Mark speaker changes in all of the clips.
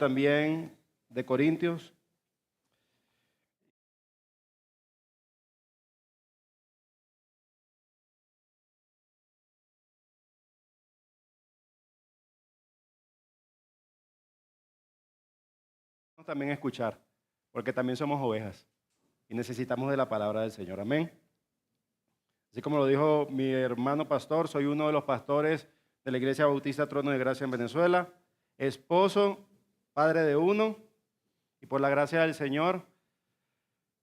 Speaker 1: también de Corintios. También escuchar, porque también somos ovejas y necesitamos de la palabra del Señor. Amén. Así como lo dijo mi hermano pastor, soy uno de los pastores de la Iglesia Bautista Trono de Gracia en Venezuela, esposo, padre de uno, y por la gracia del Señor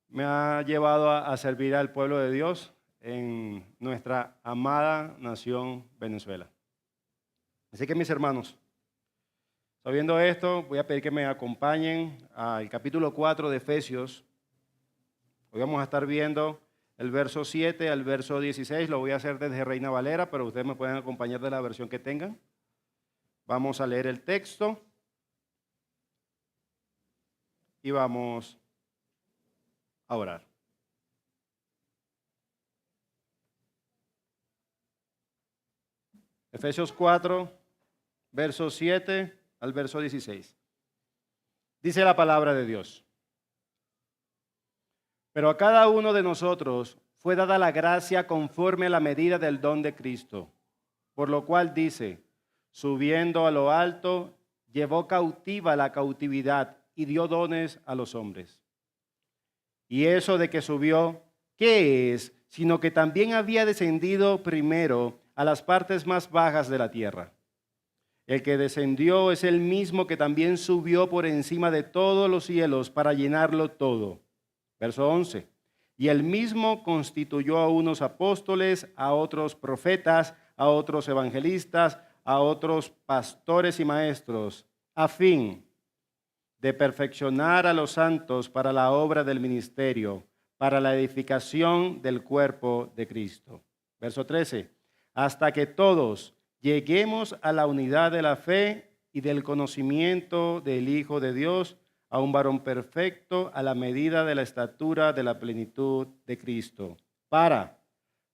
Speaker 1: me ha llevado a servir al pueblo de Dios en nuestra amada nación Venezuela. Así que mis hermanos, sabiendo esto, voy a pedir que me acompañen al capítulo 4 de Efesios. Hoy vamos a estar viendo el verso 7 al verso 16. Lo voy a hacer desde Reina Valera, pero ustedes me pueden acompañar de la versión que tengan. Vamos a leer el texto y vamos a orar. Efesios 4, verso 7 al verso 16. Dice la palabra de Dios: pero a cada uno de nosotros fue dada la gracia conforme a la medida del don de Cristo, por lo cual dice, subiendo a lo alto, llevó cautiva la cautividad y dio dones a los hombres. Y eso de que subió, ¿qué es? Sino que también había descendido primero a las partes más bajas de la tierra. El que descendió es el mismo que también subió por encima de todos los cielos para llenarlo todo. Verso 11. Y él mismo constituyó a unos apóstoles, a otros profetas, a otros evangelistas, a otros pastores y maestros, a fin de perfeccionar a los santos para la obra del ministerio, para la edificación del cuerpo de Cristo. Verso 13. Hasta que todos lleguemos a la unidad de la fe y del conocimiento del Hijo de Dios, a un varón perfecto a la medida de la estatura de la plenitud de Cristo, para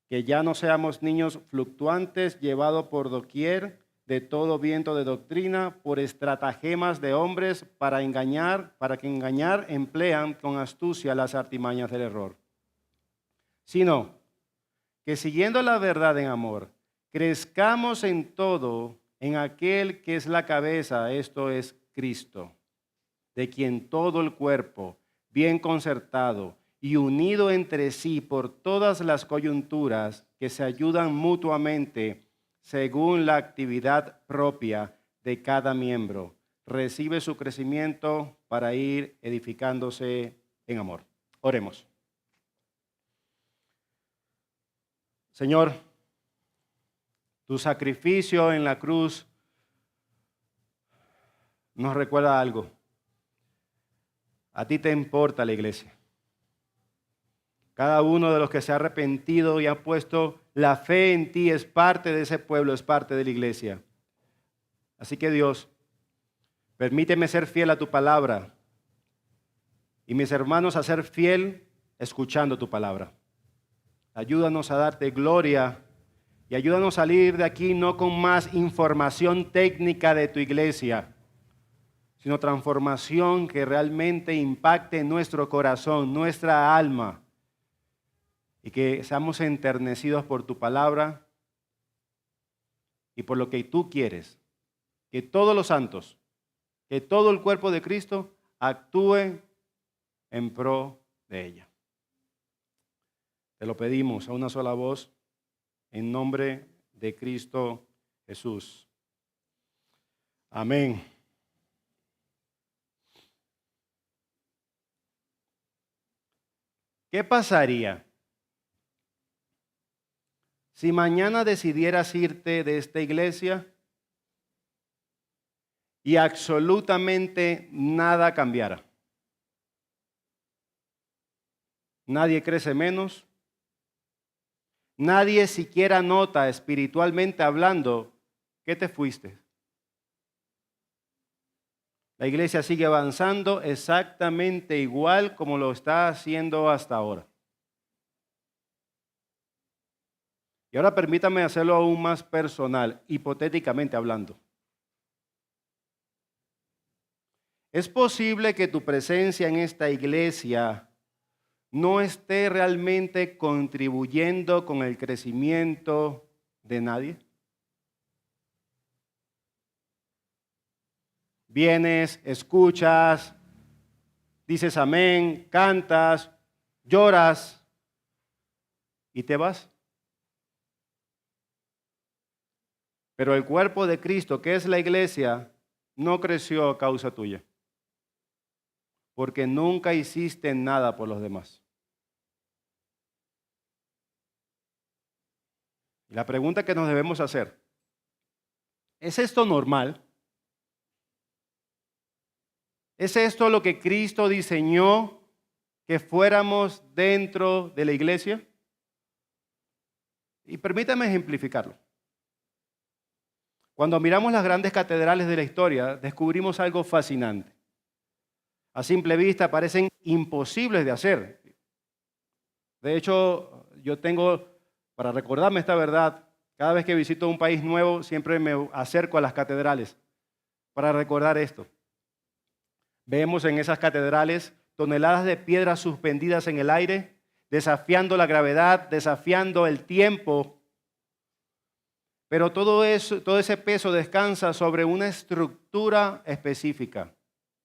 Speaker 1: que ya no seamos niños fluctuantes, llevados por doquier de todo viento de doctrina, por estratagemas de hombres para que engañar emplean con astucia las artimañas del error. Sino que siguiendo la verdad en amor, crezcamos en todo en aquel que es la cabeza, esto es Cristo, de quien todo el cuerpo, bien concertado y unido entre sí por todas las coyunturas que se ayudan mutuamente según la actividad propia de cada miembro, recibe su crecimiento para ir edificándose en amor. Oremos. Señor, tu sacrificio en la cruz nos recuerda algo. A ti te importa la iglesia. Cada uno de los que se ha arrepentido y ha puesto la fe en ti es parte de ese pueblo, es parte de la iglesia. Así que Dios, permíteme ser fiel a tu palabra y mis hermanos a ser fiel escuchando tu palabra. Ayúdanos a darte gloria y ayúdanos a salir de aquí no con más información técnica de tu iglesia, sino transformación que realmente impacte nuestro corazón, nuestra alma, y que seamos enternecidos por tu palabra y por lo que tú quieres, que todos los santos, que todo el cuerpo de Cristo actúe en pro de ella. Te lo pedimos a una sola voz, en nombre de Cristo Jesús. Amén. ¿Qué pasaría si mañana decidieras irte de esta iglesia y absolutamente nada cambiara? Nadie crece menos. Nadie siquiera nota espiritualmente hablando que te fuiste. La iglesia sigue avanzando exactamente igual como lo está haciendo hasta ahora. Y ahora permítame hacerlo aún más personal, hipotéticamente hablando. ¿Es posible que tu presencia en esta iglesia no esté realmente contribuyendo con el crecimiento de nadie? Vienes, escuchas, dices amén, cantas, lloras y te vas. Pero el cuerpo de Cristo, que es la iglesia, no creció a causa tuya, porque nunca hiciste nada por los demás. Y la pregunta que nos debemos hacer, ¿es esto normal? ¿Es esto lo que Cristo diseñó que fuéramos dentro de la iglesia? Y permítame ejemplificarlo. Cuando miramos las grandes catedrales de la historia, descubrimos algo fascinante. A simple vista parecen imposibles de hacer. De hecho, yo tengo, para recordarme esta verdad, cada vez que visito un país nuevo, siempre me acerco a las catedrales para recordar esto. Vemos en esas catedrales toneladas de piedras suspendidas en el aire, desafiando la gravedad, desafiando el tiempo. Pero todo ese peso descansa sobre una estructura específica,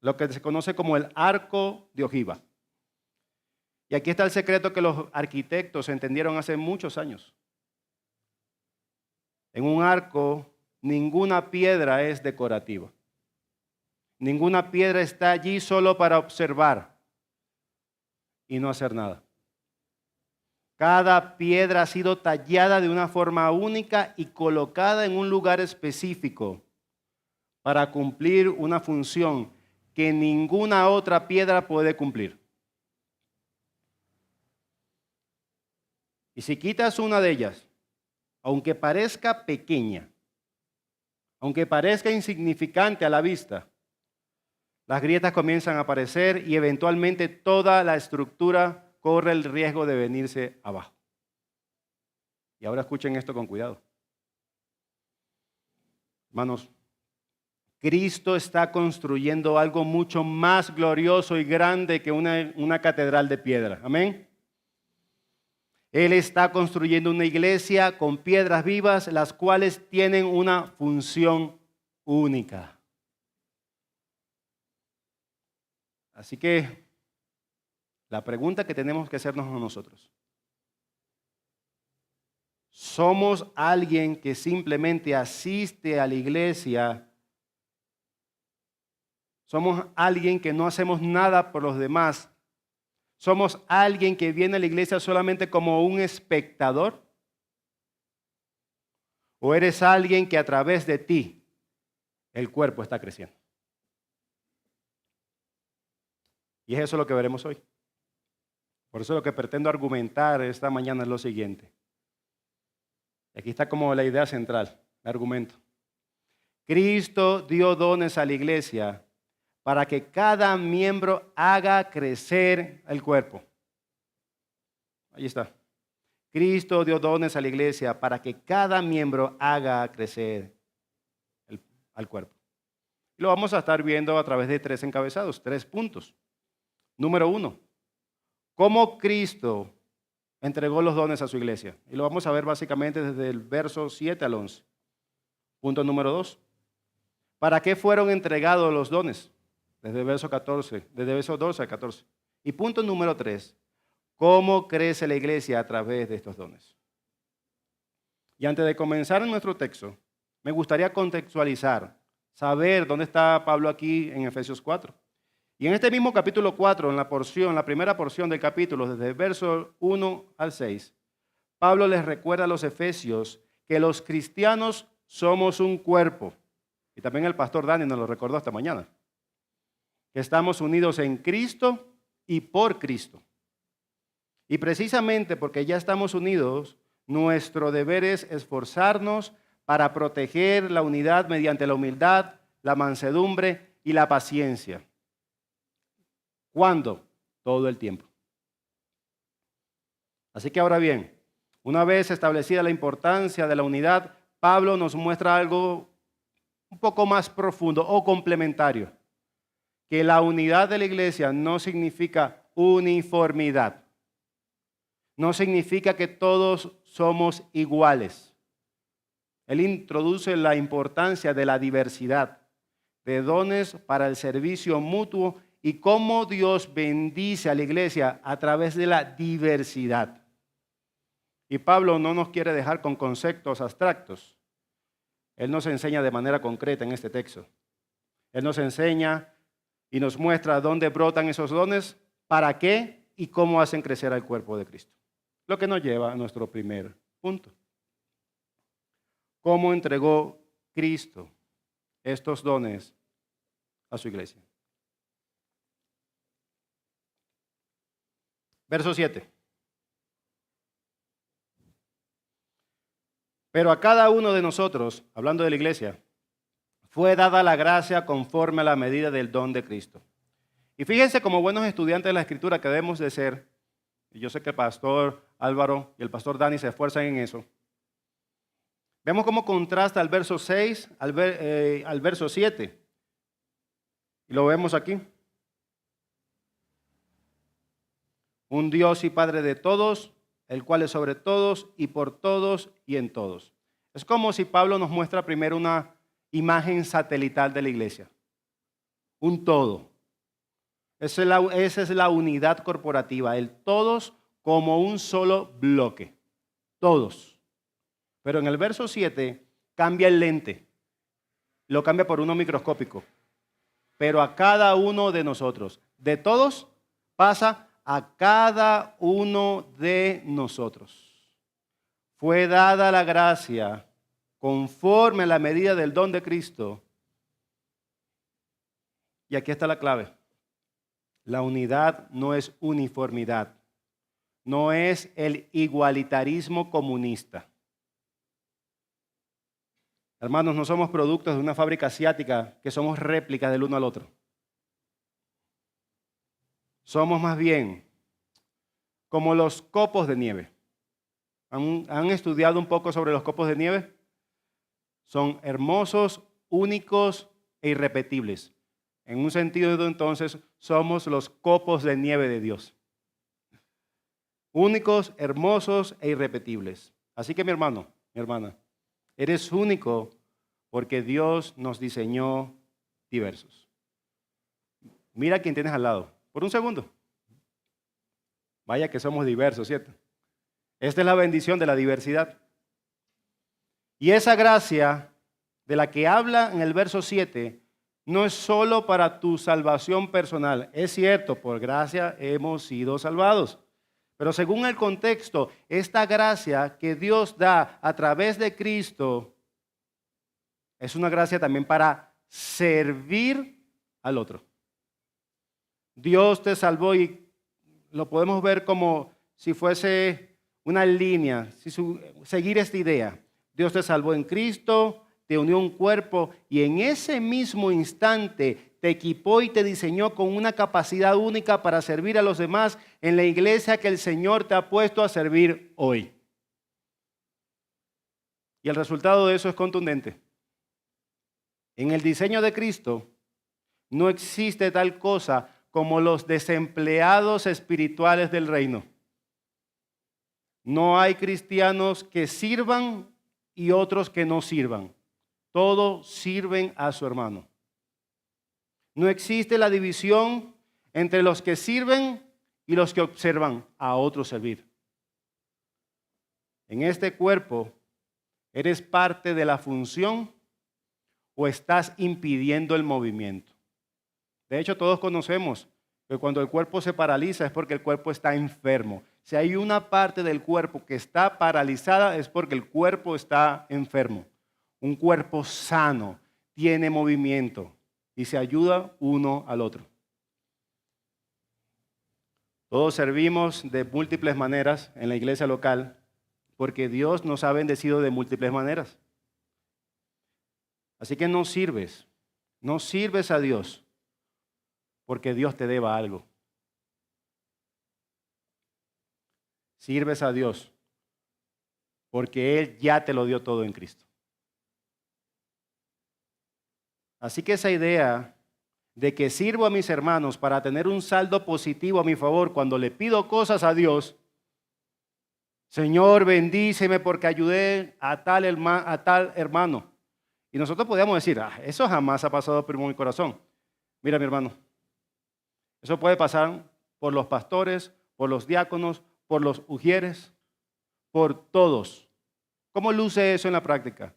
Speaker 1: lo que se conoce como el arco de ojiva. Y aquí está el secreto que los arquitectos entendieron hace muchos años. En un arco, ninguna piedra es decorativa. Ninguna piedra está allí solo para observar y no hacer nada. Cada piedra ha sido tallada de una forma única y colocada en un lugar específico para cumplir una función que ninguna otra piedra puede cumplir. Y si quitas una de ellas, aunque parezca pequeña, aunque parezca insignificante a la vista, las grietas comienzan a aparecer y eventualmente toda la estructura corre el riesgo de venirse abajo. Y ahora escuchen esto con cuidado. Hermanos, Cristo está construyendo algo mucho más glorioso y grande que una catedral de piedra. Amén. Él está construyendo una iglesia con piedras vivas, las cuales tienen una función única. Así que la pregunta que tenemos que hacernos a nosotros: ¿somos alguien que simplemente asiste a la iglesia? ¿Somos alguien que no hacemos nada por los demás? ¿Somos alguien que viene a la iglesia solamente como un espectador? ¿O eres alguien que a través de ti el cuerpo está creciendo? Y es eso lo que veremos hoy. Por eso lo que pretendo argumentar esta mañana es lo siguiente. Aquí está como la idea central, el argumento. Cristo dio dones a la iglesia para que cada miembro haga crecer el cuerpo. Ahí está. Cristo dio dones a la iglesia para que cada miembro haga crecer al cuerpo. Y lo vamos a estar viendo a través de 3 encabezados, 3 puntos. Número 1, cómo Cristo entregó los dones a su iglesia. Y lo vamos a ver básicamente desde el verso 7 al 11. Punto número 2, ¿para qué fueron entregados los dones? Desde el verso 14, desde el verso 12 al 14. Y punto número 3, ¿cómo crece la iglesia a través de estos dones? Y antes de comenzar en nuestro texto, me gustaría contextualizar, saber dónde está Pablo aquí en Efesios 4. Y en este mismo capítulo 4, en la primera porción del capítulo, desde el verso 1 al 6, Pablo les recuerda a los efesios que los cristianos somos un cuerpo. Y también el pastor Dani nos lo recordó esta mañana. Que estamos unidos en Cristo y por Cristo. Y precisamente porque ya estamos unidos, nuestro deber es esforzarnos para proteger la unidad mediante la humildad, la mansedumbre y la paciencia. ¿Cuándo? Todo el tiempo. Así que ahora bien, una vez establecida la importancia de la unidad, Pablo nos muestra algo un poco más profundo o complementario, que la unidad de la iglesia no significa uniformidad. No significa que todos somos iguales. Él introduce la importancia de la diversidad, de dones para el servicio mutuo y cómo Dios bendice a la iglesia a través de la diversidad. Y Pablo no nos quiere dejar con conceptos abstractos. Él nos enseña de manera concreta en este texto. Él nos enseña y nos muestra dónde brotan esos dones, para qué y cómo hacen crecer al cuerpo de Cristo. Lo que nos lleva a nuestro primer punto. ¿Cómo entregó Cristo estos dones a su iglesia? Verso 7. Pero a cada uno de nosotros, hablando de la iglesia, fue dada la gracia conforme a la medida del don de Cristo. Y fíjense, como buenos estudiantes de la Escritura que debemos de ser, y yo sé que el pastor Álvaro y el pastor Dani se esfuerzan en eso, vemos cómo contrasta el verso 6 al verso 7. Y lo vemos aquí. Un Dios y Padre de todos, el cual es sobre todos y por todos y en todos. Es como si Pablo nos muestra primero una imagen satelital de la iglesia. Un todo. Esa es la unidad corporativa, el todos como un solo bloque. Todos. Pero en el verso 7 cambia el lente. Lo cambia por uno microscópico. Pero a cada uno de nosotros. De todos pasa a cada uno de nosotros. Fue dada la gracia conforme a la medida del don de Cristo. Y aquí está la clave. La unidad no es uniformidad. No es el igualitarismo comunista. Hermanos, no somos productos de una fábrica asiática que somos réplicas del uno al otro. Somos más bien como los copos de nieve. ¿Han estudiado un poco sobre los copos de nieve? Son hermosos, únicos e irrepetibles. En un sentido, entonces, somos los copos de nieve de Dios. Únicos, hermosos e irrepetibles. Así que mi hermano, mi hermana, eres único porque Dios nos diseñó diversos. Mira a quien tienes al lado. Por un segundo. Vaya que somos diversos, ¿cierto? Esta es la bendición de la diversidad. Y esa gracia de la que habla en el verso 7 no es solo para tu salvación personal. Es cierto, por gracia hemos sido salvados. Pero según el contexto, esta gracia que Dios da a través de Cristo es una gracia también para servir al otro. Dios te salvó y lo podemos ver como si fuese una línea, seguir esta idea. Dios te salvó en Cristo, te unió un cuerpo y en ese mismo instante te equipó y te diseñó con una capacidad única para servir a los demás en la iglesia que el Señor te ha puesto a servir hoy. Y el resultado de eso es contundente. En el diseño de Cristo no existe tal cosa como los desempleados espirituales del reino. No hay cristianos que sirvan y otros que no sirvan. Todos sirven a su hermano. No existe la división entre los que sirven y los que observan a otros servir. En este cuerpo, ¿eres parte de la función o estás impidiendo el movimiento? De hecho, todos conocemos que cuando el cuerpo se paraliza es porque el cuerpo está enfermo. Si hay una parte del cuerpo que está paralizada es porque el cuerpo está enfermo. Un cuerpo sano tiene movimiento y se ayuda uno al otro. Todos servimos de múltiples maneras en la iglesia local porque Dios nos ha bendecido de múltiples maneras. Así que no sirves a Dios porque Dios te deba algo. Sirves a Dios porque Él ya te lo dio todo en Cristo. Así que esa idea de que sirvo a mis hermanos para tener un saldo positivo a mi favor cuando le pido cosas a Dios, Señor, bendíceme porque ayudé a tal hermano. Y nosotros podríamos decir, eso jamás ha pasado por mi corazón. Mira, mi hermano, eso puede pasar por los pastores, por los diáconos, por los ujieres, por todos. ¿Cómo luce eso en la práctica?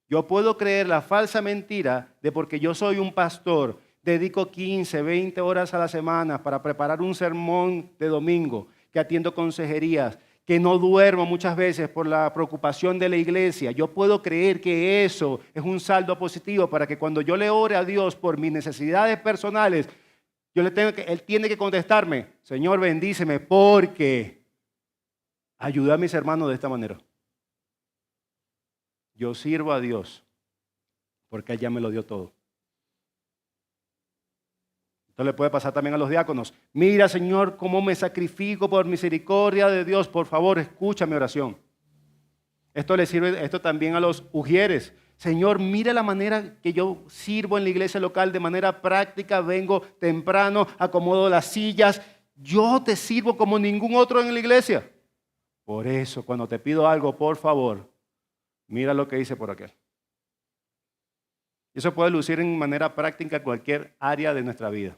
Speaker 1: Yo puedo creer la falsa mentira de porque yo soy un pastor, dedico 15, 20 horas a la semana para preparar un sermón de domingo, que atiendo consejerías, que no duermo muchas veces por la preocupación de la iglesia. Yo puedo creer que eso es un saldo positivo para que cuando yo le ore a Dios por mis necesidades personales, Él tiene que contestarme, Señor, bendíceme porque ayudé a mis hermanos de esta manera. Yo sirvo a Dios porque Él ya me lo dio todo. Esto le puede pasar también a los diáconos. Mira, Señor, cómo me sacrifico por misericordia de Dios. Por favor, escucha mi oración. Esto le sirve también a los ujieres. Señor, mira la manera que yo sirvo en la iglesia local de manera práctica. Vengo temprano, acomodo las sillas. Yo te sirvo como ningún otro en la iglesia. Por eso, cuando te pido algo, por favor, mira lo que hice por aquel. Eso puede lucir en manera práctica en cualquier área de nuestra vida.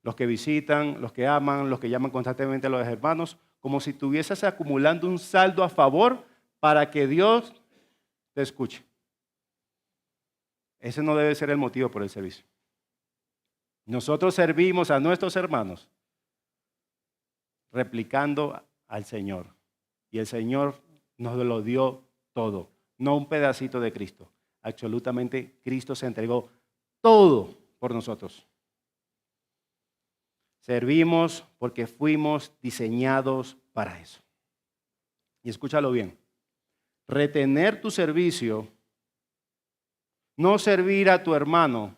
Speaker 1: Los que visitan, los que aman, los que llaman constantemente a los hermanos, como si estuvieses acumulando un saldo a favor para que Dios te escuche. Ese no debe ser el motivo por el servicio. Nosotros servimos a nuestros hermanos replicando al Señor. Y el Señor nos lo dio todo, no un pedacito de Cristo. Absolutamente Cristo se entregó todo por nosotros. Servimos porque fuimos diseñados para eso. Y escúchalo bien. Retener tu servicio, no servir a tu hermano,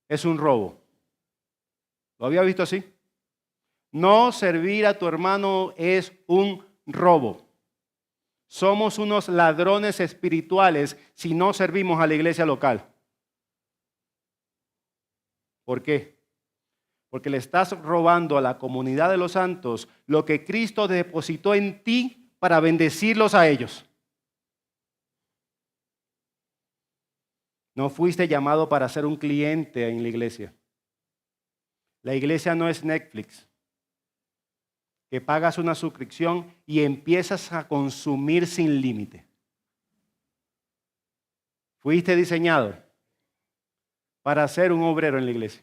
Speaker 1: es un robo. ¿Lo había visto así? No servir a tu hermano es un robo. Somos unos ladrones espirituales si no servimos a la iglesia local. ¿Por qué? Porque le estás robando a la comunidad de los santos lo que Cristo depositó en ti para bendecirlos a ellos. No fuiste llamado para ser un cliente en la iglesia. La iglesia no es Netflix, que pagas una suscripción y empiezas a consumir sin límite. Fuiste diseñado para ser un obrero en la iglesia,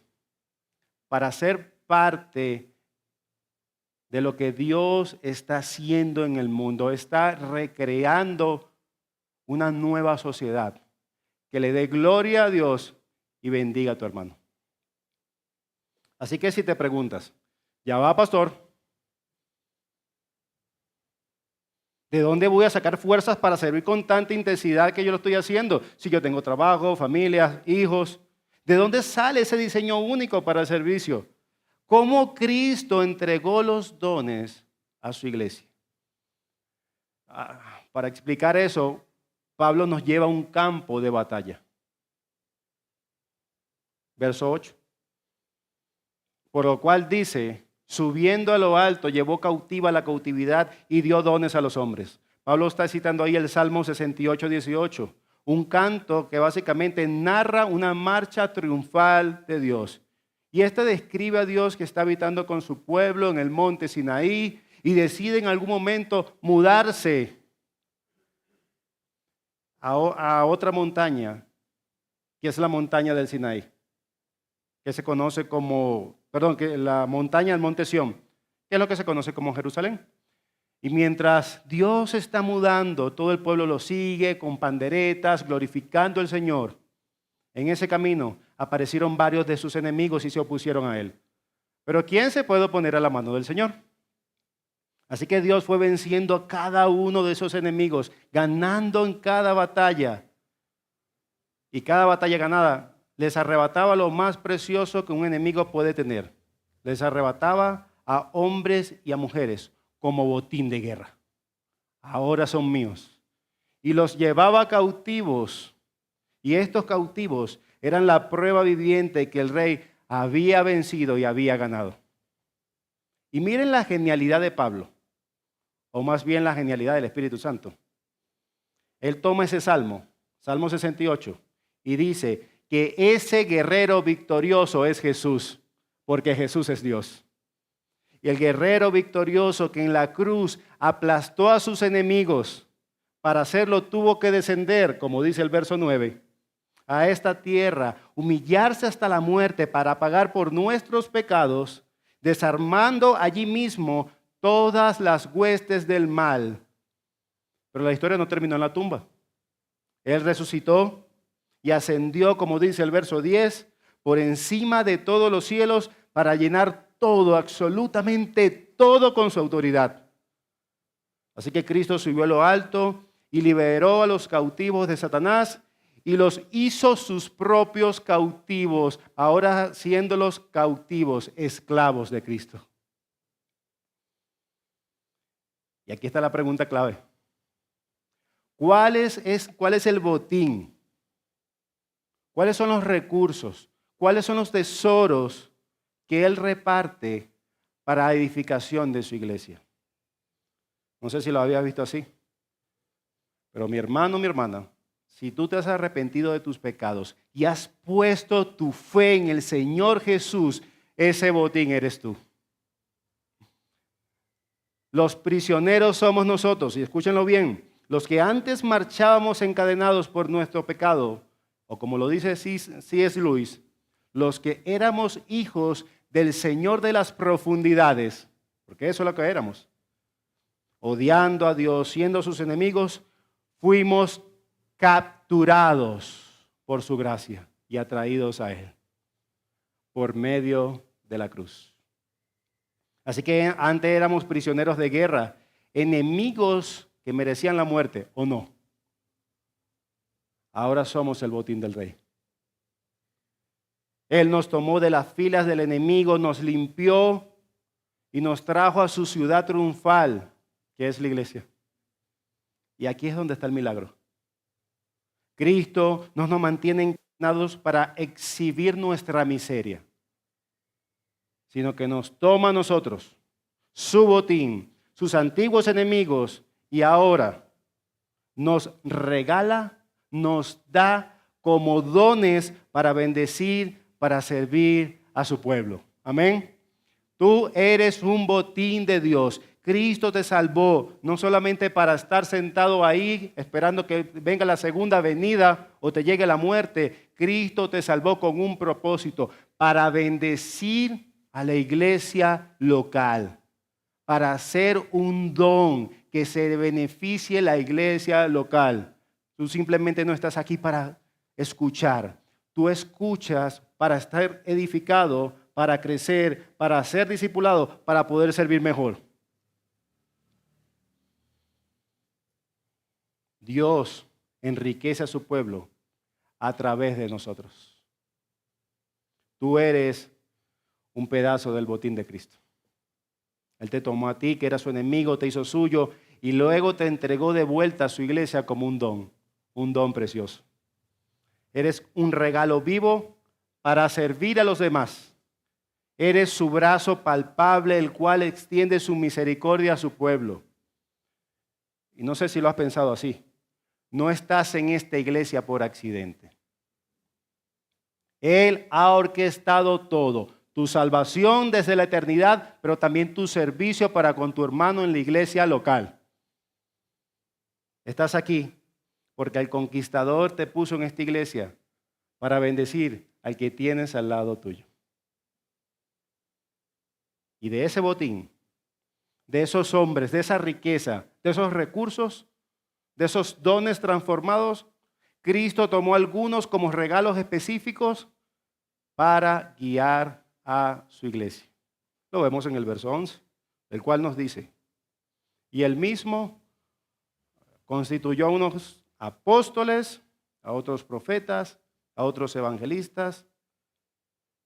Speaker 1: para ser parte de lo que Dios está haciendo en el mundo. Está recreando una nueva sociedad que le dé gloria a Dios y bendiga a tu hermano. Así que si te preguntas, ya va, pastor, ¿de dónde voy a sacar fuerzas para servir con tanta intensidad que yo lo estoy haciendo? Si yo tengo trabajo, familia, hijos. ¿De dónde sale ese diseño único para el servicio? ¿Cómo Cristo entregó los dones a su iglesia? Para explicar eso, Pablo nos lleva a un campo de batalla. Verso 8. Por lo cual dice, subiendo a lo alto, llevó cautiva la cautividad y dio dones a los hombres. Pablo está citando ahí el Salmo 68, 18. Un canto que básicamente narra una marcha triunfal de Dios. Y este describe a Dios que está habitando con su pueblo en el monte Sinaí y decide en algún momento mudarse a otra montaña, que es la montaña del Sinaí, que se conoce como, que la montaña del monte Sión, que es lo que se conoce como Jerusalén. Y mientras Dios está mudando, todo el pueblo lo sigue con panderetas, glorificando al Señor. En ese camino aparecieron varios de sus enemigos y se opusieron a él. Pero ¿quién se puede oponer a la mano del Señor? Así que Dios fue venciendo a cada uno de esos enemigos, ganando en cada batalla. Y cada batalla ganada les arrebataba lo más precioso que un enemigo puede tener. Les arrebataba a hombres y a mujeres como botín de guerra. Ahora son míos. Y los llevaba cautivos. Y estos cautivos eran la prueba viviente que el rey había vencido y había ganado. Y miren la genialidad de Pablo, o más bien la genialidad del Espíritu Santo. Él toma ese salmo, Salmo 68, y dice que ese guerrero victorioso es Jesús, porque Jesús es Dios. Y el guerrero victorioso que en la cruz aplastó a sus enemigos, para hacerlo tuvo que descender, como dice el verso 9, a esta tierra, humillarse hasta la muerte para pagar por nuestros pecados, desarmando allí mismo todas las huestes del mal. Pero la historia no terminó en la tumba. Él resucitó y ascendió, como dice el verso 10, por encima de todos los cielos para llenar todo, absolutamente todo con su autoridad. Así que Cristo subió a lo alto y liberó a los cautivos de Satanás y los hizo sus propios cautivos, ahora siendo los cautivos, esclavos de Cristo. Y aquí está la pregunta clave. ¿Cuál es el botín? ¿Cuáles son los recursos? ¿Cuáles son los tesoros que Él reparte para edificación de su iglesia? No sé si lo había visto así, pero mi hermano, mi hermana, si tú te has arrepentido de tus pecados y has puesto tu fe en el Señor Jesús, ese botín eres tú. Los prisioneros somos nosotros, y escúchenlo bien, los que antes marchábamos encadenados por nuestro pecado, o como lo dice C.S. Lewis, los que éramos hijos del Señor de las profundidades, porque eso es lo que éramos, odiando a Dios, siendo sus enemigos, fuimos capturados por su gracia y atraídos a Él por medio de la cruz. Así que antes éramos prisioneros de guerra, enemigos que merecían la muerte, ¿o no? Ahora somos el botín del Rey. Él nos tomó de las filas del enemigo, nos limpió y nos trajo a su ciudad triunfal, que es la iglesia. Y aquí es donde está el milagro. Cristo no nos mantiene encadenados para exhibir nuestra miseria, sino que nos toma a nosotros, su botín, sus antiguos enemigos, y ahora nos regala, nos da como dones para bendecir, para servir a su pueblo. Amén. Tú eres un botín de Dios. Cristo te salvó, no solamente para estar sentado ahí esperando que venga la segunda venida o te llegue la muerte. Cristo te salvó con un propósito, para bendecir a la iglesia local, para hacer un don que se beneficie la iglesia local. Tú simplemente no estás aquí para escuchar, tú escuchas para estar edificado, para crecer, para ser discipulado, para poder servir mejor. Dios enriquece a su pueblo a través de nosotros. Tú eres un pedazo del botín de Cristo. Él te tomó a ti, que era su enemigo, te hizo suyo y luego te entregó de vuelta a su iglesia como un don precioso. Eres un regalo vivo para servir a los demás. Eres su brazo palpable, el cual extiende su misericordia a su pueblo. Y no sé si lo has pensado así. No estás en esta iglesia por accidente. Él ha orquestado todo. Tu salvación desde la eternidad, pero también tu servicio para con tu hermano en la iglesia local. Estás aquí porque el conquistador te puso en esta iglesia para bendecir al que tienes al lado tuyo. Y de ese botín, de esos hombres, de esa riqueza, de esos recursos, de esos dones transformados, Cristo tomó algunos como regalos específicos para guiar a su iglesia. Lo vemos en el verso 11, el cual nos dice, y él mismo constituyó a unos apóstoles, a otros profetas, a otros evangelistas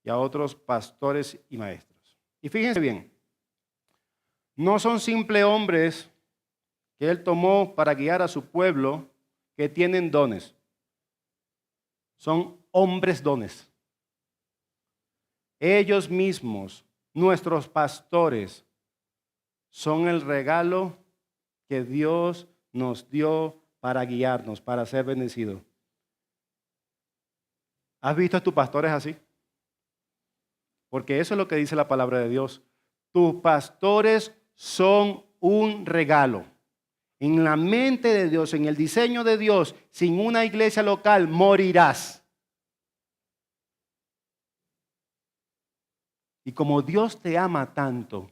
Speaker 1: y a otros pastores y maestros. Y fíjense bien, no son simples hombres que él tomó para guiar a su pueblo que tienen dones. Son hombres dones. Ellos mismos, nuestros pastores, son el regalo que Dios nos dio para guiarnos, para ser bendecidos. ¿Has visto a tus pastores así? Porque eso es lo que dice la palabra de Dios. Tus pastores son un regalo. En la mente de Dios, en el diseño de Dios, sin una iglesia local, morirás. Y como Dios te ama tanto,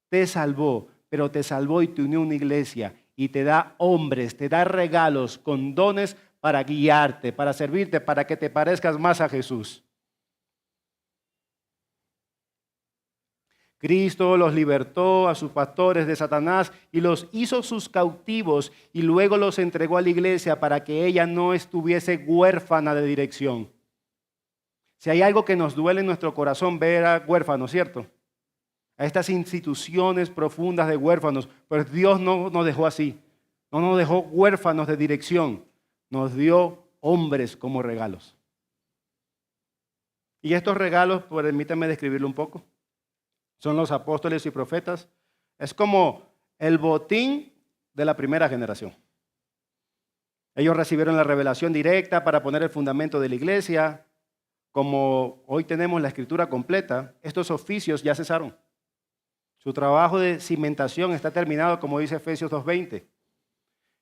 Speaker 1: te salvó, pero te salvó y te unió a una iglesia y te da hombres, te da regalos con dones para guiarte, para servirte, para que te parezcas más a Jesús. Cristo los libertó a sus pastores de Satanás y los hizo sus cautivos y luego los entregó a la iglesia para que ella no estuviese huérfana de dirección. Si hay algo que nos duele en nuestro corazón ver a huérfanos, ¿cierto? A estas instituciones profundas de huérfanos, pues Dios no nos dejó así, no nos dejó huérfanos de dirección, nos dio hombres como regalos. Y estos regalos, permítanme describirlo un poco, son los apóstoles y profetas. Es como el botín de la primera generación. Ellos recibieron la revelación directa para poner el fundamento de la iglesia. Como hoy tenemos la escritura completa, estos oficios ya cesaron. Su trabajo de cimentación está terminado, como dice Efesios 2:20.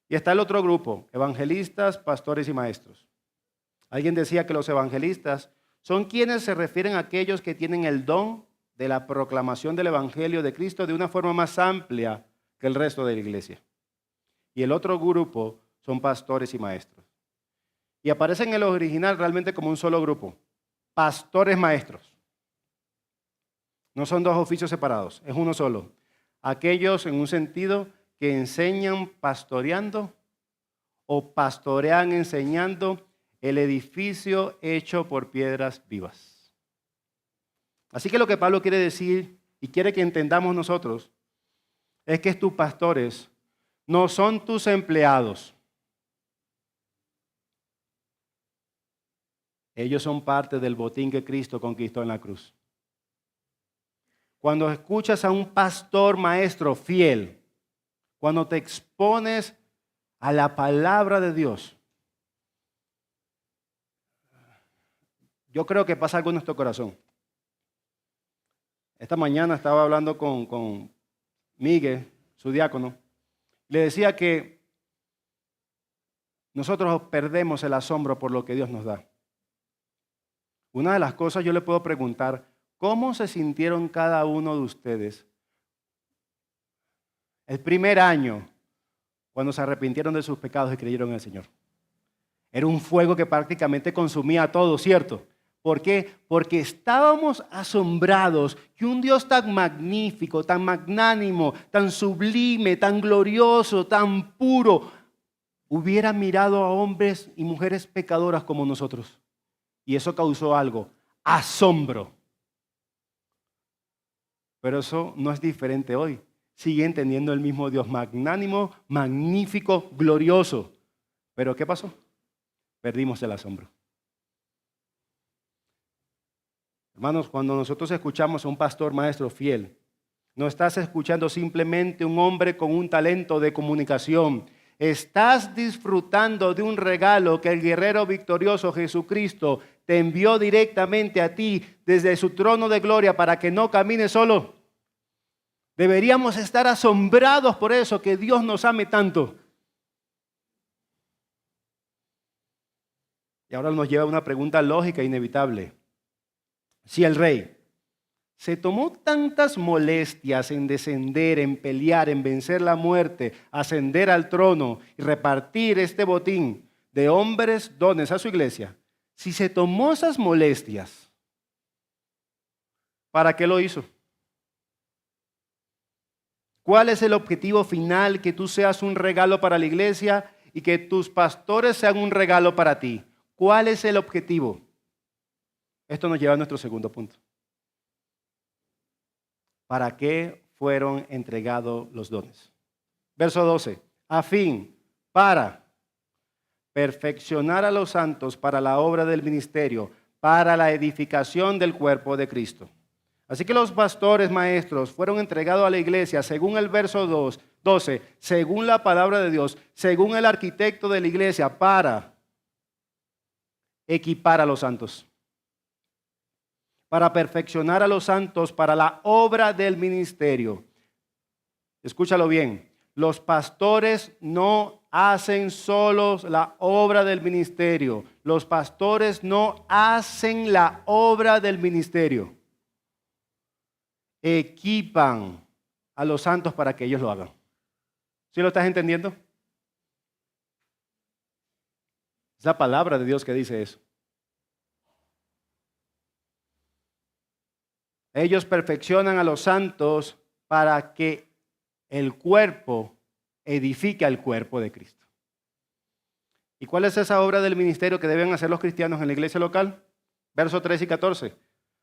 Speaker 1: Y está el otro grupo, evangelistas, pastores y maestros. Alguien decía que los evangelistas son quienes se refieren a aquellos que tienen el don de la proclamación del evangelio de Cristo de una forma más amplia que el resto de la iglesia. Y el otro grupo son pastores y maestros. Y aparece en el original realmente como un solo grupo, pastores maestros. No son dos oficios separados, es uno solo. Aquellos en un sentido que enseñan pastoreando o pastorean enseñando el edificio hecho por piedras vivas. Así que lo que Pablo quiere decir y quiere que entendamos nosotros es que tus pastores no son tus empleados. Ellos son parte del botín que Cristo conquistó en la cruz. Cuando escuchas a un pastor maestro fiel, cuando te expones a la palabra de Dios, yo creo que pasa algo en nuestro corazón. Esta mañana estaba hablando con Miguel, su diácono, le decía que nosotros perdemos el asombro por lo que Dios nos da. Una de las cosas yo le puedo preguntar, ¿cómo se sintieron cada uno de ustedes el primer año cuando se arrepintieron de sus pecados y creyeron en el Señor? Era un fuego que prácticamente consumía a todos, ¿cierto? ¿Por qué? Porque estábamos asombrados que un Dios tan magnífico, tan magnánimo, tan sublime, tan glorioso, tan puro, hubiera mirado a hombres y mujeres pecadoras como nosotros. Y eso causó algo, asombro. Pero eso no es diferente hoy. Siguen teniendo el mismo Dios magnánimo, magnífico, glorioso. ¿Pero qué pasó? Perdimos el asombro. Hermanos, cuando nosotros escuchamos a un pastor maestro fiel, no estás escuchando simplemente un hombre con un talento de comunicación. Estás disfrutando de un regalo que el guerrero victorioso Jesucristo te envió directamente a ti desde su trono de gloria para que no camines solo. Deberíamos estar asombrados por eso, que Dios nos ame tanto. Y ahora nos lleva a una pregunta lógica e inevitable. Si el rey se tomó tantas molestias en descender, en pelear, en vencer la muerte, ascender al trono y repartir este botín de hombres dones a su iglesia, si se tomó esas molestias, ¿para qué lo hizo? ¿Cuál es el objetivo final? Que tú seas un regalo para la iglesia y que tus pastores sean un regalo para ti. ¿Cuál es el objetivo? Esto nos lleva a nuestro segundo punto. ¿Para qué fueron entregados los dones? Verso 12. A fin, para. perfeccionar a los santos para la obra del ministerio, para la edificación del cuerpo de Cristo. Así que los pastores maestros fueron entregados a la iglesia según el verso 12, según la palabra de Dios, según el arquitecto de la iglesia, para equipar a los santos, para perfeccionar a los santos para la obra del ministerio. Escúchalo bien, los pastores no hacen solos la obra del ministerio. Los pastores no hacen la obra del ministerio. Equipan a los santos para que ellos lo hagan. ¿Sí lo estás entendiendo? Es la palabra de Dios que dice eso. Ellos perfeccionan a los santos para que el cuerpo edifique al cuerpo de Cristo. ¿Y cuál es esa obra del ministerio que deben hacer los cristianos en la iglesia local? Versos 13 y 14.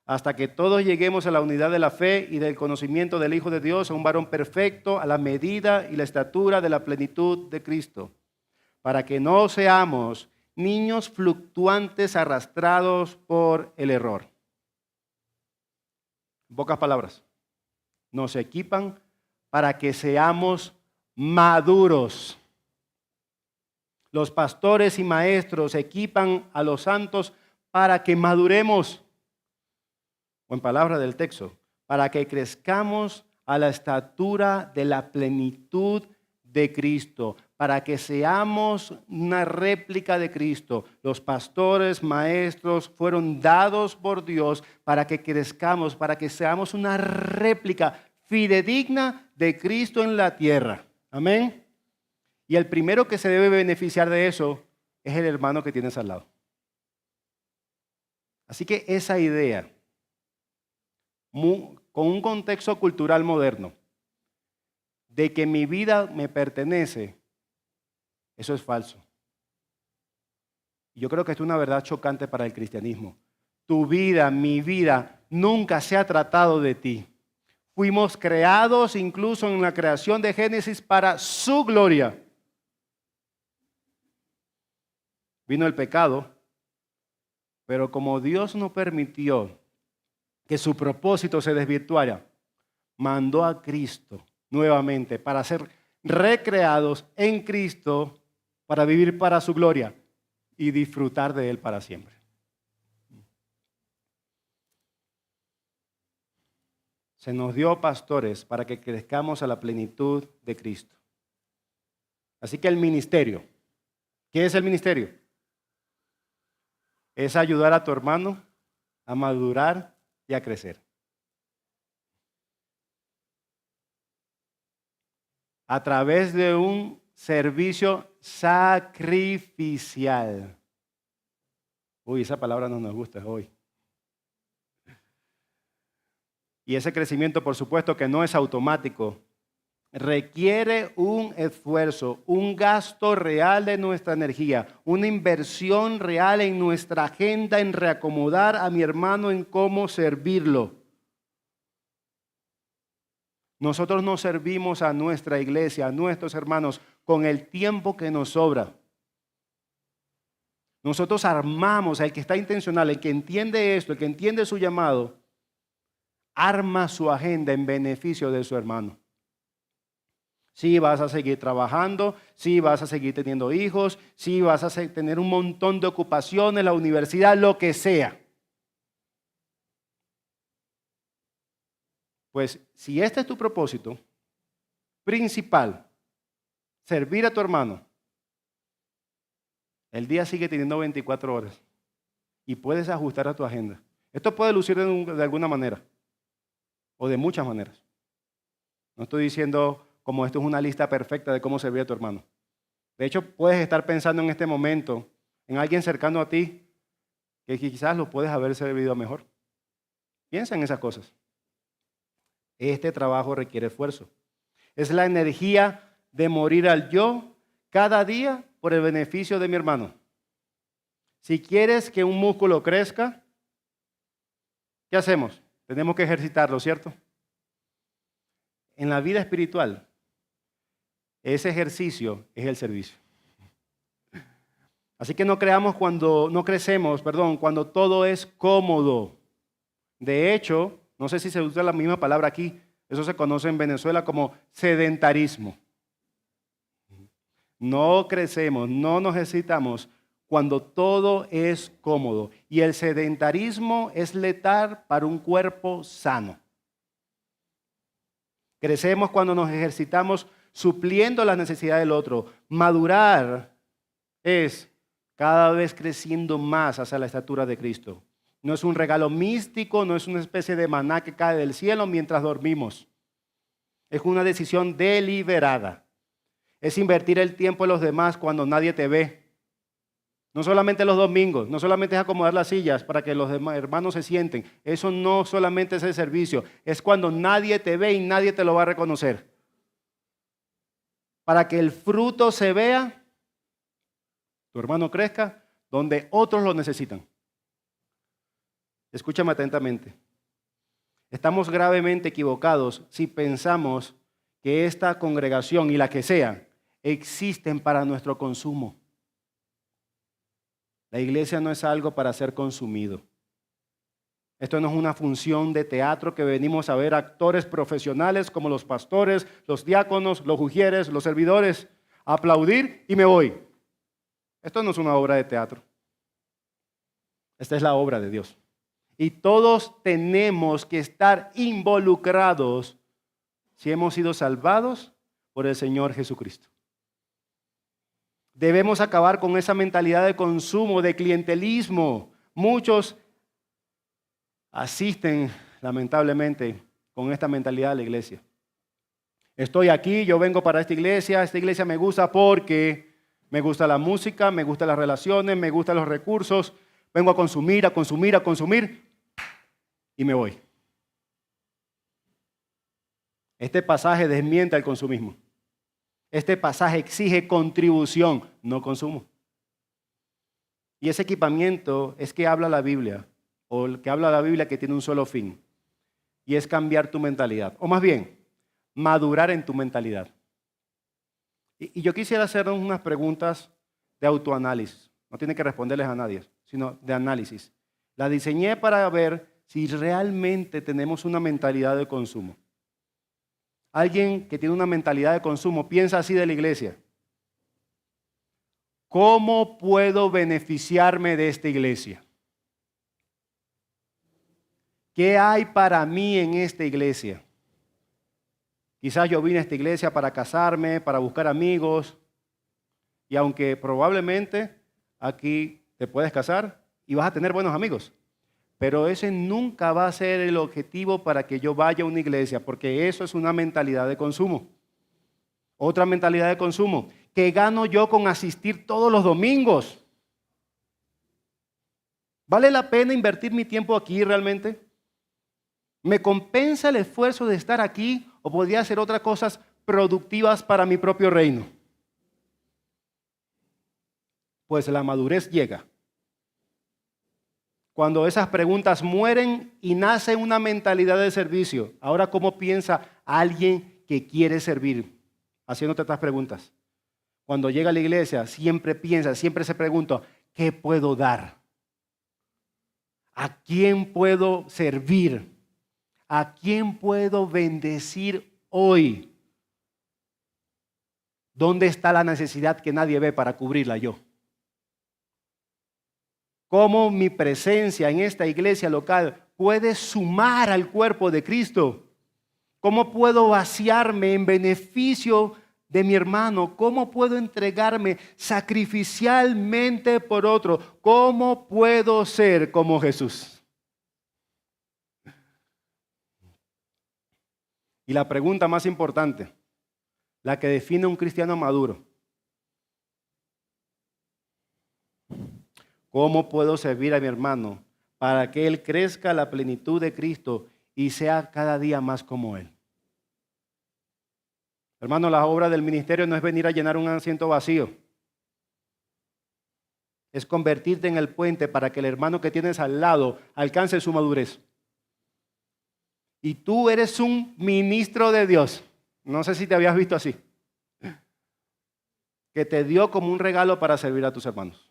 Speaker 1: Hasta que todos lleguemos a la unidad de la fe y del conocimiento del Hijo de Dios, a un varón perfecto, a la medida y la estatura de la plenitud de Cristo, para que no seamos niños fluctuantes arrastrados por el error. En pocas palabras, nos equipan para que seamos maduros. Los pastores y maestros equipan a los santos para que maduremos. O en palabras del texto, para que crezcamos a la estatura de la plenitud de Cristo, para que seamos una réplica de Cristo. Los pastores, maestros fueron dados por Dios para que crezcamos, para que seamos una réplica fidedigna de Cristo en la tierra. Amén. Y el primero que se debe beneficiar de eso es el hermano que tienes al lado. Así que esa idea, con un contexto cultural moderno, de que mi vida me pertenece, eso es falso. Yo creo que esto es una verdad chocante para el cristianismo. Tu vida, mi vida, nunca se ha tratado de ti. Fuimos creados incluso en la creación de Génesis para su gloria. Vino el pecado, pero como Dios no permitió que su propósito se desvirtuara, mandó a Cristo nuevamente para ser recreados en Cristo, para vivir para su gloria y disfrutar de Él para siempre. Se nos dio pastores para que crezcamos a la plenitud de Cristo. Así que el ministerio, ¿qué es el ministerio? Es ayudar a tu hermano a madurar y a crecer. A través de un servicio sacrificial. Uy, esa palabra no nos gusta hoy. Y ese crecimiento, por supuesto, que no es automático. Requiere un esfuerzo, un gasto real de nuestra energía, una inversión real en nuestra agenda, en reacomodar a mi hermano en cómo servirlo. Nosotros no servimos a nuestra iglesia, a nuestros hermanos, con el tiempo que nos sobra. Nosotros armamos, el que está intencional, el que entiende esto, el que entiende su llamado, arma su agenda en beneficio de su hermano. Sí, vas a seguir trabajando, sí, vas a seguir teniendo hijos, sí, vas a tener un montón de ocupaciones, la universidad, lo que sea. Pues si este es tu propósito principal, servir a tu hermano, el día sigue teniendo 24 horas y puedes ajustar a tu agenda. Esto puede lucir de alguna manera o de muchas maneras. No estoy diciendo como esto es una lista perfecta de cómo servir a tu hermano. De hecho, puedes estar pensando en este momento en alguien cercano a ti que quizás lo puedes haber servido mejor. Piensa en esas cosas. Este trabajo requiere esfuerzo. Es la energía de morir al yo cada día por el beneficio de mi hermano. Si quieres que un músculo crezca, ¿qué hacemos? Tenemos que ejercitarlo, ¿cierto? En la vida espiritual, ese ejercicio es el servicio. Así que no crecemos, cuando todo es cómodo. De hecho, no sé si se usa la misma palabra aquí, eso se conoce en Venezuela como sedentarismo. No crecemos, no nos ejercitamos cuando todo es cómodo. Y el sedentarismo es letal para un cuerpo sano. Crecemos cuando nos ejercitamos supliendo la necesidad del otro. Madurar es cada vez creciendo más hacia la estatura de Cristo. No es un regalo místico, no es una especie de maná que cae del cielo mientras dormimos. Es una decisión deliberada. Es invertir el tiempo en los demás cuando nadie te ve. No solamente los domingos, no solamente es acomodar las sillas para que los demás hermanos se sienten. Eso no solamente es el servicio, es cuando nadie te ve y nadie te lo va a reconocer. Para que el fruto se vea, tu hermano crezca, donde otros lo necesitan. Escúchame atentamente. Estamos gravemente equivocados si pensamos que esta congregación y la que sea existen para nuestro consumo. La iglesia no es algo para ser consumido. Esto no es una función de teatro que venimos a ver actores profesionales como los pastores, los diáconos, los ujieres, los servidores, a aplaudir y me voy. Esto no es una obra de teatro. Esta es la obra de Dios. Y todos tenemos que estar involucrados si hemos sido salvados por el Señor Jesucristo. Debemos acabar con esa mentalidad de consumo, de clientelismo. Muchos asisten, lamentablemente, con esta mentalidad a la iglesia. Estoy aquí, yo vengo para esta iglesia me gusta porque me gusta la música, me gustan las relaciones, me gustan los recursos. Vengo a consumir y me voy. Este pasaje desmiente el consumismo. Este pasaje exige contribución, no consumo. Y ese equipamiento es que habla la Biblia, o el que habla la Biblia que tiene un solo fin, y es cambiar tu mentalidad, o más bien, madurar en tu mentalidad. Y yo quisiera hacer unas preguntas de autoanálisis. No tiene que responderles a nadie, sino de análisis. La diseñé para ver si realmente tenemos una mentalidad de consumo. Alguien que tiene una mentalidad de consumo piensa así de la iglesia. ¿Cómo puedo beneficiarme de esta iglesia? ¿Qué hay para mí en esta iglesia? Quizás yo vine a esta iglesia para casarme, para buscar amigos. Y aunque probablemente aquí te puedes casar y vas a tener buenos amigos, pero ese nunca va a ser el objetivo para que yo vaya a una iglesia, porque eso es una mentalidad de consumo. Otra mentalidad de consumo, ¿qué gano yo con asistir todos los domingos? ¿Vale la pena invertir mi tiempo aquí realmente? ¿Me compensa el esfuerzo de estar aquí o podría hacer otras cosas productivas para mi propio reino? Pues la madurez llega cuando esas preguntas mueren y nace una mentalidad de servicio. Ahora, ¿cómo piensa alguien que quiere servir? Haciéndote estas preguntas. Cuando llega a la iglesia, siempre piensa, siempre se pregunta, ¿qué puedo dar? ¿A quién puedo servir? ¿A quién puedo bendecir hoy? ¿Dónde está la necesidad que nadie ve para cubrirla yo? ¿Cómo mi presencia en esta iglesia local puede sumar al cuerpo de Cristo? ¿Cómo puedo vaciarme en beneficio de mi hermano? ¿Cómo puedo entregarme sacrificialmente por otro? ¿Cómo puedo ser como Jesús? Y la pregunta más importante, la que define a un cristiano maduro. ¿Cómo puedo servir a mi hermano para que él crezca a la plenitud de Cristo y sea cada día más como él? Hermano, la obra del ministerio no es venir a llenar un asiento vacío. Es convertirte en el puente para que el hermano que tienes al lado alcance su madurez. Y tú eres un ministro de Dios. No sé si te habías visto así. Que te dio como un regalo para servir a tus hermanos.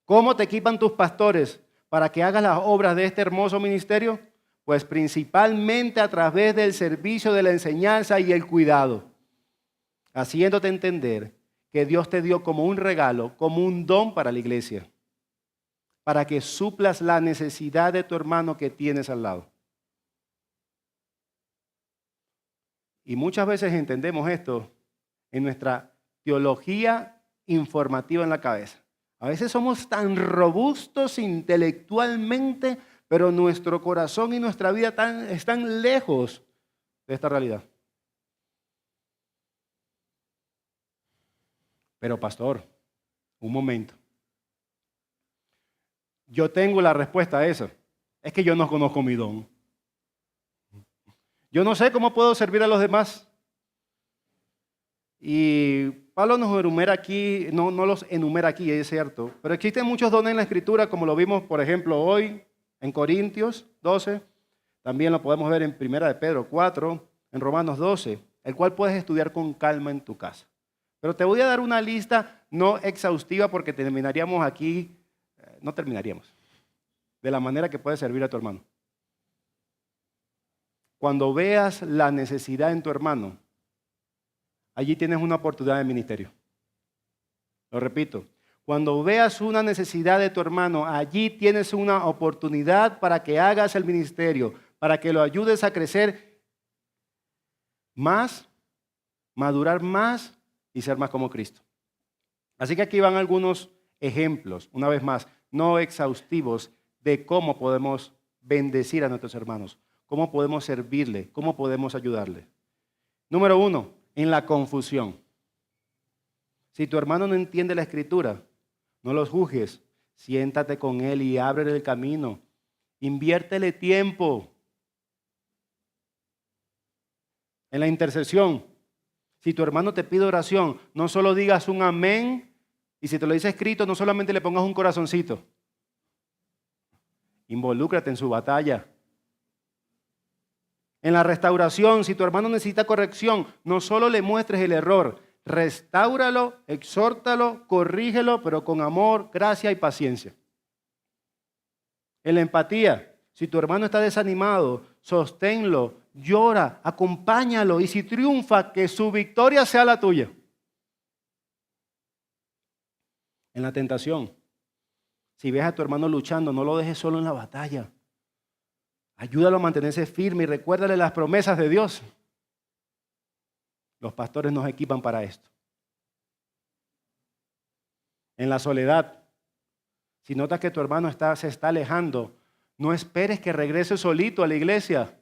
Speaker 1: ¿Cómo te equipan tus pastores para que hagas las obras de este hermoso ministerio? Pues principalmente a través del servicio de la enseñanza y el cuidado, haciéndote entender que Dios te dio como un regalo, como un don para la iglesia, para que suplas la necesidad de tu hermano que tienes al lado. Y muchas veces entendemos esto en nuestra teología informativa en la cabeza. A veces somos tan robustos intelectualmente, pero nuestro corazón y nuestra vida están lejos de esta realidad. Pero pastor, un momento. Yo tengo la respuesta a eso. Es que yo no conozco mi don. Yo no sé cómo puedo servir a los demás. Y Pablo nos enumera aquí, no los enumera aquí, es cierto, pero existen muchos dones en la Escritura, como lo vimos, por ejemplo, hoy en Corintios 12, también lo podemos ver en 1 de Pedro 4, en Romanos 12, el cual puedes estudiar con calma en tu casa. Pero te voy a dar una lista no exhaustiva porque terminaríamos aquí, no terminaríamos, de la manera que puedes servir a tu hermano. Cuando veas la necesidad en tu hermano, allí tienes una oportunidad de ministerio. Lo repito, cuando veas una necesidad de tu hermano, allí tienes una oportunidad para que hagas el ministerio, para que lo ayudes a crecer más, madurar más y ser más como Cristo. Así que aquí van algunos ejemplos, una vez más, no exhaustivos, de cómo podemos bendecir a nuestros hermanos, cómo podemos servirle, cómo podemos ayudarle. Número 1, en la confusión. Si tu hermano no entiende la Escritura, no los juzgues. Siéntate con él y ábrele el camino. Inviértele tiempo. En la intercesión. Si tu hermano te pide oración, no solo digas un amén, y si te lo dice escrito, no solamente le pongas un corazoncito. Involúcrate en su batalla. En la restauración, si tu hermano necesita corrección, no solo le muestres el error, restáuralo, exhórtalo, corrígelo, pero con amor, gracia y paciencia. En la empatía, si tu hermano está desanimado, sosténlo, llora, acompáñalo y si triunfa, que su victoria sea la tuya. En la tentación, si ves a tu hermano luchando, no lo dejes solo en la batalla. Ayúdalo a mantenerse firme y recuérdale las promesas de Dios. Los pastores nos equipan para esto. En la soledad, si notas que tu hermano se está alejando, no esperes que regrese solito a la iglesia.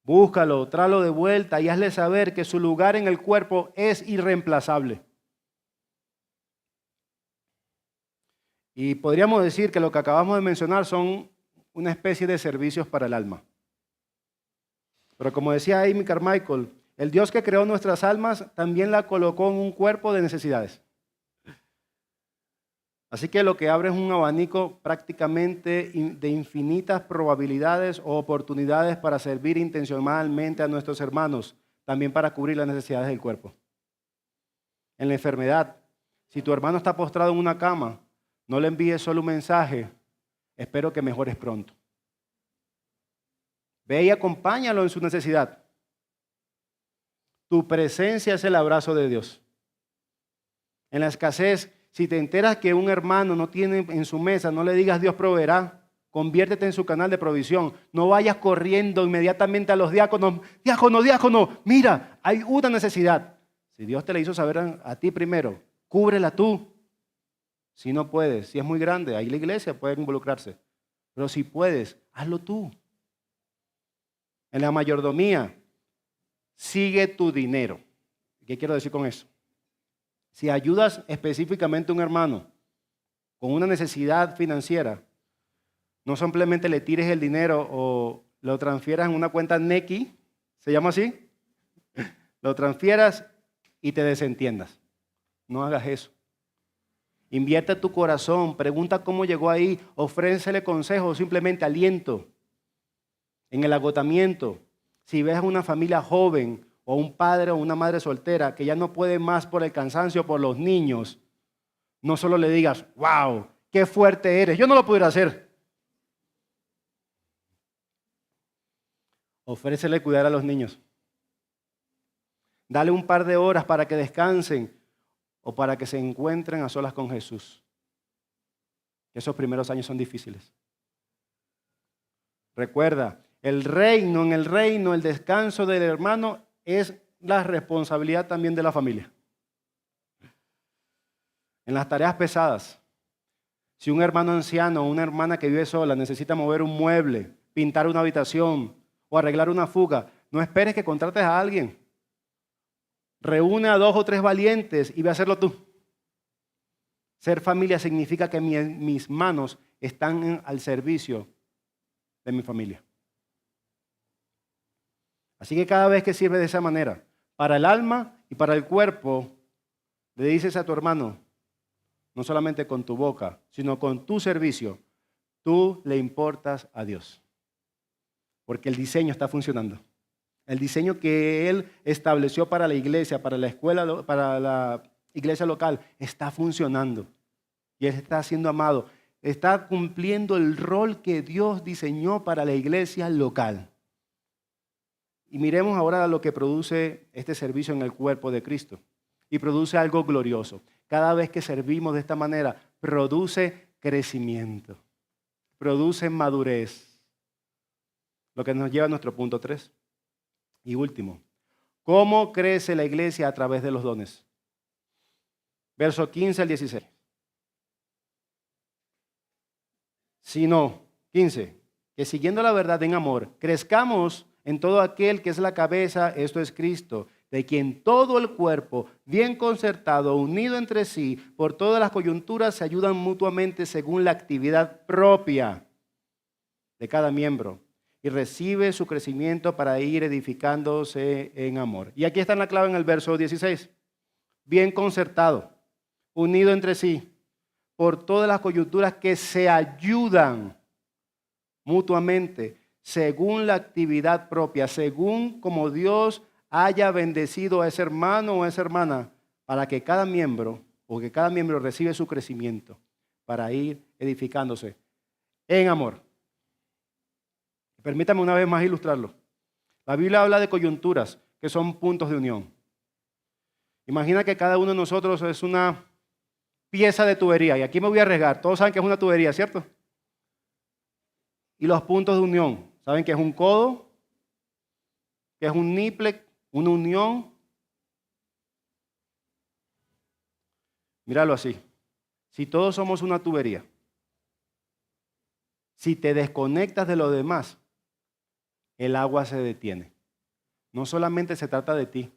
Speaker 1: Búscalo, tráelo de vuelta y hazle saber que su lugar en el cuerpo es irreemplazable. Y podríamos decir que lo que acabamos de mencionar son una especie de servicios para el alma. Pero como decía Amy Carmichael, el Dios que creó nuestras almas también la colocó en un cuerpo de necesidades. Así que lo que abre es un abanico prácticamente de infinitas probabilidades o oportunidades para servir intencionalmente a nuestros hermanos, también para cubrir las necesidades del cuerpo. En la enfermedad, si tu hermano está postrado en una cama, no le envíes solo un mensaje, espero que mejores pronto. Ve y acompáñalo en su necesidad. Tu presencia es el abrazo de Dios. En la escasez, si te enteras que un hermano no tiene en su mesa, no le digas Dios proveerá. Conviértete en su canal de provisión. No vayas corriendo inmediatamente a los diáconos. Diácono, mira, hay una necesidad. Si Dios te la hizo saber a ti primero, cúbrela tú. Si no puedes, si es muy grande, ahí la iglesia puede involucrarse. Pero si puedes, hazlo tú. En la mayordomía, sigue tu dinero. ¿Qué quiero decir con eso? Si ayudas específicamente a un hermano con una necesidad financiera, no simplemente le tires el dinero o lo transfieras en una cuenta Nequi, ¿se llama así? Lo transfieras y te desentiendas. No hagas eso. Invierte tu corazón, pregunta cómo llegó ahí, ofrécele consejo, simplemente aliento. En el agotamiento, si ves a una familia joven o un padre o una madre soltera que ya no puede más por el cansancio, por los niños, No solo le digas, wow, qué fuerte eres, yo no lo pudiera hacer. Ofrécele cuidar a los niños. Dale un par de horas para que descansen o para que se encuentren a solas con Jesús. Esos primeros años son difíciles. Recuerda, en el reino, el descanso del hermano es la responsabilidad también de la familia. En las tareas pesadas, si un hermano anciano o una hermana que vive sola necesita mover un mueble, pintar una habitación o arreglar una fuga, no esperes que contrates a alguien. Reúne a 2 o 3 valientes y ve a hacerlo tú. Ser familia significa que mis manos están al servicio de mi familia. Así que cada vez que sirve de esa manera, para el alma y para el cuerpo, le dices a tu hermano, no solamente con tu boca, sino con tu servicio, tú le importas a Dios. Porque el diseño está funcionando. El diseño que Él estableció para la iglesia, para la escuela, para la iglesia local, está funcionando. Y Él está siendo amado. Está cumpliendo el rol que Dios diseñó para la iglesia local. Y miremos ahora lo que produce este servicio en el cuerpo de Cristo. Y produce algo glorioso. Cada vez que servimos de esta manera, produce crecimiento. Produce madurez. Lo que nos lleva a nuestro punto 3. Y último, ¿cómo crece la iglesia a través de los dones? Verso 15 al 16. Sino, 15, que siguiendo la verdad en amor, crezcamos en todo aquel que es la cabeza, esto es Cristo, de quien todo el cuerpo, bien concertado, unido entre sí, por todas las coyunturas, se ayudan mutuamente según la actividad propia de cada miembro y recibe su crecimiento para ir edificándose en amor. Y aquí está la clave en el verso 16. Bien concertado, unido entre sí, por todas las coyunturas que se ayudan mutuamente, según la actividad propia, según como Dios haya bendecido a ese hermano o a esa hermana, para que cada miembro, o que cada miembro recibe su crecimiento, para ir edificándose en amor. Permítame una vez más ilustrarlo. La Biblia habla de coyunturas, que son puntos de unión. Imagina que cada uno de nosotros es una pieza de tubería, y aquí me voy a arriesgar. Todos saben que es una tubería, ¿cierto? Y los puntos de unión, ¿saben que es un codo? Que es un nipple, una unión. Míralo así. Si todos somos una tubería, si te desconectas de lo demás, el agua se detiene. No solamente se trata de ti,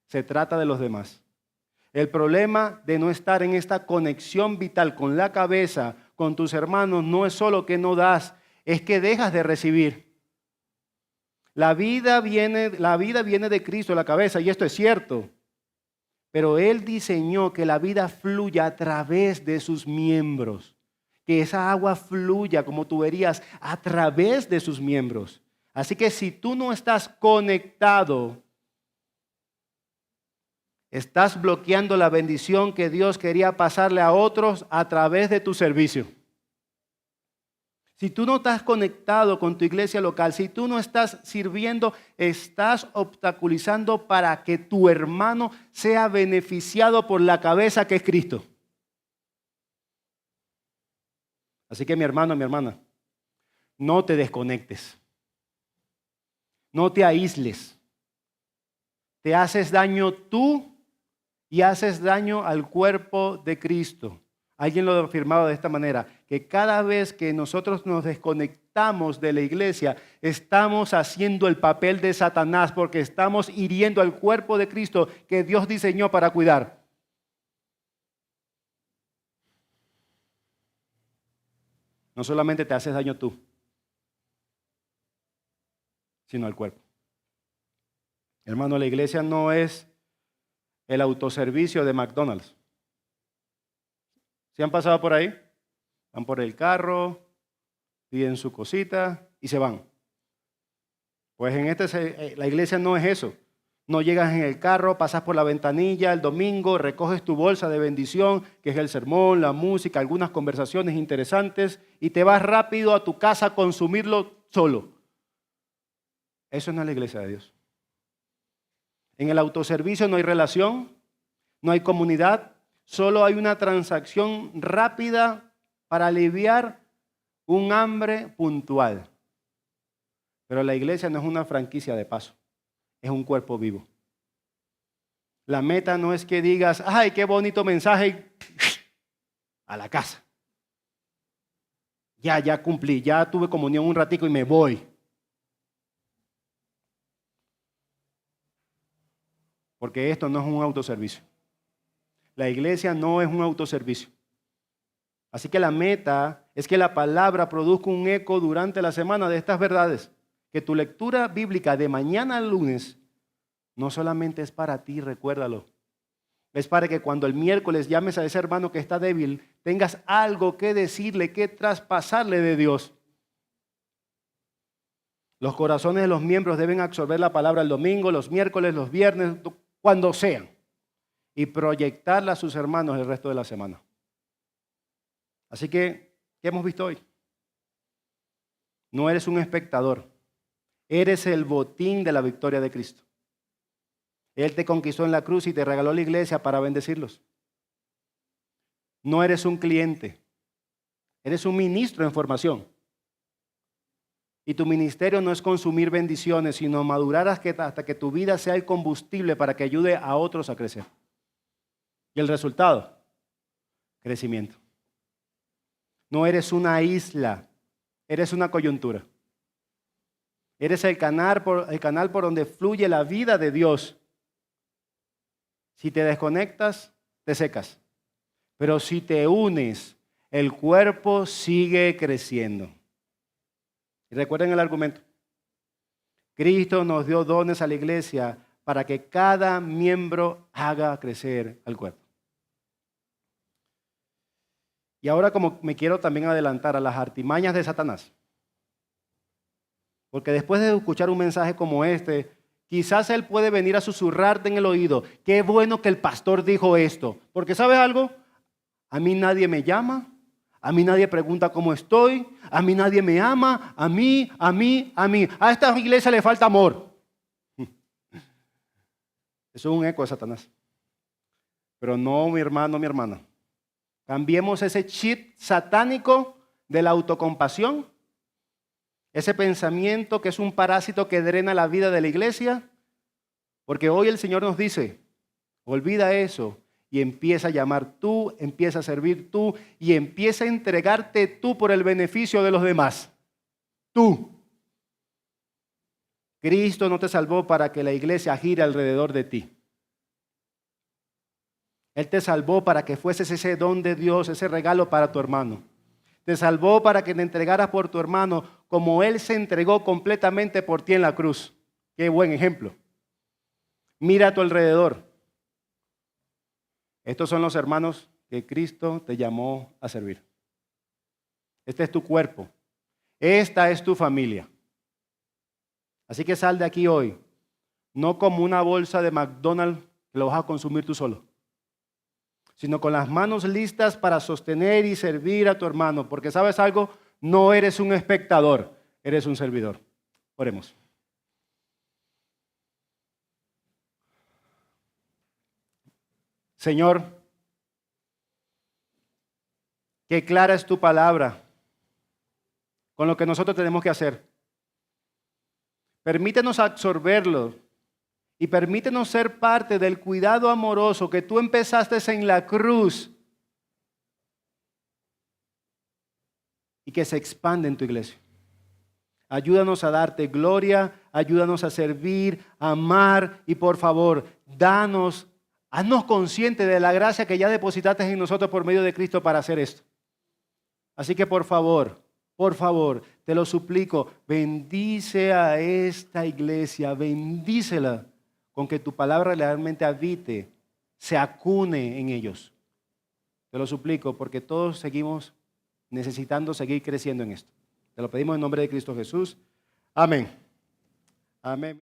Speaker 1: se trata de los demás. El problema de no estar en esta conexión vital con la cabeza, con tus hermanos, no es solo que no das, es que dejas de recibir. La vida viene de Cristo, la cabeza, y esto es cierto. Pero Él diseñó que la vida fluya a través de sus miembros. Que esa agua fluya como tuberías a través de sus miembros. Así que si tú no estás conectado, estás bloqueando la bendición que Dios quería pasarle a otros a través de tu servicio. Si tú no estás conectado con tu iglesia local, si tú no estás sirviendo, estás obstaculizando para que tu hermano sea beneficiado por la cabeza que es Cristo. Así que mi hermano, mi hermana, no te desconectes. No te aísles. Te haces daño tú y haces daño al cuerpo de Cristo. Alguien lo ha afirmado de esta manera, que cada vez que nosotros nos desconectamos de la iglesia, estamos haciendo el papel de Satanás porque estamos hiriendo al cuerpo de Cristo que Dios diseñó para cuidar. No solamente te haces daño tú, sino al cuerpo. Hermano, la iglesia no es el autoservicio de McDonald's. ¿Se han pasado por ahí? Van por el carro, piden su cosita y se van. Pues la iglesia no es eso. No llegas en el carro, pasas por la ventanilla el domingo, recoges tu bolsa de bendición, que es el sermón, la música, algunas conversaciones interesantes, y te vas rápido a tu casa a consumirlo solo. Eso no es la iglesia de Dios. En el autoservicio no hay relación, no hay comunidad, solo hay una transacción rápida para aliviar un hambre puntual. Pero la iglesia no es una franquicia de paso, es un cuerpo vivo. La meta no es que digas, ¡ay, qué bonito mensaje! A la casa. Ya cumplí, ya tuve comunión un ratico y me voy. Porque esto no es un autoservicio. La iglesia no es un autoservicio. Así que la meta es que la palabra produzca un eco durante la semana de estas verdades. Que tu lectura bíblica de mañana al lunes no solamente es para ti, recuérdalo. Es para que cuando el miércoles llames a ese hermano que está débil, tengas algo que decirle, que traspasarle de Dios. Los corazones de los miembros deben absorber la palabra el domingo, los miércoles, los viernes, cuando sean, y proyectarla a sus hermanos el resto de la semana. Así que, ¿qué hemos visto hoy? No eres un espectador, eres el botín de la victoria de Cristo. Él te conquistó en la cruz y te regaló la iglesia para bendecirlos. No eres un cliente, eres un ministro en formación. Y tu ministerio no es consumir bendiciones, sino madurar hasta que tu vida sea el combustible para que ayude a otros a crecer. Y el resultado, crecimiento. No eres una isla, eres una coyuntura. Eres el canal por donde fluye la vida de Dios. Si te desconectas, te secas. Pero si te unes, el cuerpo sigue creciendo. Y recuerden el argumento. Cristo nos dio dones a la iglesia para que cada miembro haga crecer al cuerpo. Y ahora como me quiero también adelantar a las artimañas de Satanás. Porque después de escuchar un mensaje como este, quizás él puede venir a susurrarte en el oído. Qué bueno que el pastor dijo esto. Porque ¿sabes algo? A mí nadie me llama. A mí nadie pregunta cómo estoy. A mí nadie me ama. A mí. A esta iglesia le falta amor. Eso es un eco de Satanás. Pero no, mi hermano, mi hermana. Cambiemos ese chip satánico de la autocompasión. Ese pensamiento que es un parásito que drena la vida de la iglesia. Porque hoy el Señor nos dice, olvida eso. Y empieza a llamar tú, empieza a servir tú y empieza a entregarte tú por el beneficio de los demás. Tú. Cristo no te salvó para que la iglesia gire alrededor de ti. Él te salvó para que fueses ese don de Dios, ese regalo para tu hermano. Te salvó para que te entregaras por tu hermano como Él se entregó completamente por ti en la cruz. Qué buen ejemplo. Mira a tu alrededor. Estos son los hermanos que Cristo te llamó a servir. Este es tu cuerpo. Esta es tu familia. Así que sal de aquí hoy, no como una bolsa de McDonald's que lo vas a consumir tú solo, sino con las manos listas para sostener y servir a tu hermano. Porque ¿sabes algo? No eres un espectador, eres un servidor. Oremos. Señor, qué clara es tu palabra con lo que nosotros tenemos que hacer. Permítenos absorberlo y permítenos ser parte del cuidado amoroso que tú empezaste en la cruz y que se expande en tu iglesia. Ayúdanos a darte gloria, ayúdanos a servir, a amar y por favor, haznos conscientes de la gracia que ya depositaste en nosotros por medio de Cristo para hacer esto. Así que por favor, te lo suplico, bendice a esta iglesia, bendícela con que tu palabra realmente habite, se acune en ellos. Te lo suplico porque todos seguimos necesitando seguir creciendo en esto. Te lo pedimos en nombre de Cristo Jesús. Amén. Amén.